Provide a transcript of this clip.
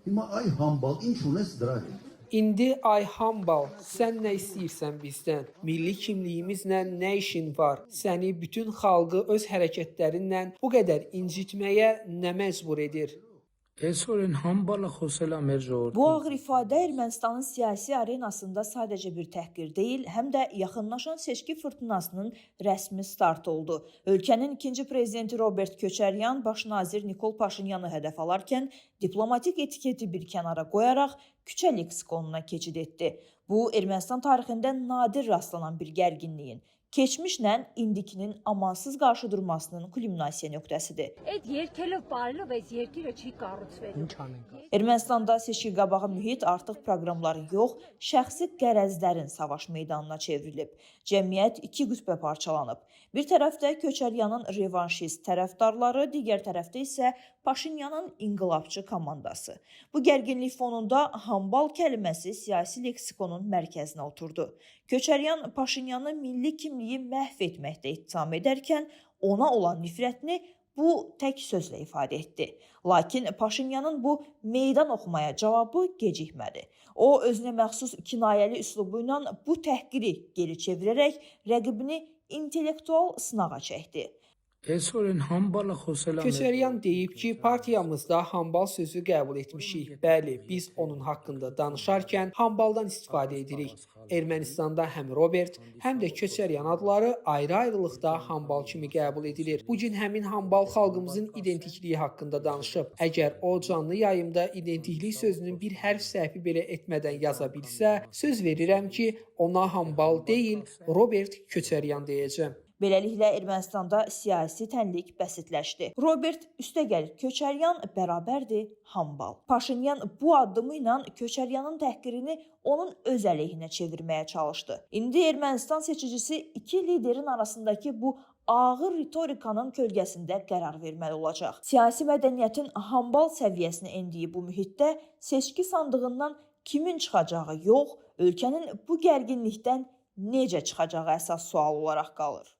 İma ay hambal inşuna istirahət. İndi ay hambal, sən nə istəyirsən bizdən? Milli kimliyimizlə nə işin var? Səni bütün xalqı öz hərəkətlərinlə bu qədər incitməyə nə məcbur edir? Esorin hambala xosela merjor. Bu ağır ifadə Ermənistanın siyasi arenasında sadəcə bir təhqir deyil, həm də yaxınlaşan seçki fırtınasının rəsmi start oldu. Ölkənin ikinci prezidenti Robert Köçəryan baş nazir Nikol Paşinyanı hədəf alarkən diplomatik etiketi bir kənara qoyaraq küçə leksikonuna keçid etdi. Bu, Ermənistan tarixində nadir rastlanan bir gərginliyin, keçmişlə indikinin amansız qarşıdurmasının kulminasiya nöqtəsidir. Այդ երկելով բարելով այս երկիրը չի կառուցվելու։ Ermənistanda seçki qabağı mühit artıq proqramların yox, şəxsi qərəzlərin savaş meydanına çevrilib. Cəmiyyət iki qütbə parçalanıb. Bir tərəfdə Köçəryanın revanşist tərəfdarları, digər tərəfdə isə Paşinyanın inqilabçı komandası. Bu gərginlik fonunda hambal kəlməsi siyasi leksikonun mərkəzinə oturdu. Köçəryan Paşinyanı milli kimliyi məhv etməkdə ittiham edərkən ona olan nifrətini bu tək sözlə ifadə etdi. Lakin Paşinyanın bu meydan oxumaya cavabı gecikmədi. O, özünə məxsus kinayəli üslubu ilə bu təhqiri geri çevirərək rəqibini intellektual sınağa çəkdi. Esorin hambala xosela. Köçəryan deyib ki, partiyamızda hambal sözü qəbul etmişik. Bəli, biz onun haqqında danışarkən hambaldan istifadə edirik. Ermənistanda həm Robert, həm də Köçəryan adları ayrı-ayrılıqda hambal kimi qəbul edilir. Bu gün həmin hambal xalqımızın identikliyi haqqında danışıb. Əgər o canlı yayımda identiklik sözünün bir hərf səhvi belə etmədən yaza bilsə, söz verirəm ki, ona hambal deyil, Robert Köçəryan deyəcəm. Beləliklə, Ermənistanda siyasi tənlik bəsitləşdi. Robert üstəgəl Köçəryan bərabərdir hambal. Paşinyan bu addımı ilə Köçəryanın təhqirini onun öz əleyhinə çevirməyə çalışdı. İndi Ermənistan seçicisi iki liderin arasındakı bu ağır ritorikanın kölgəsində qərar verməli olacaq. Siyasi mədəniyyətin hambal səviyyəsinə endiyi bu mühitdə seçki sandığından kimin çıxacağı yox, ölkənin bu gərginlikdən necə çıxacağı əsas sual olaraq qalır.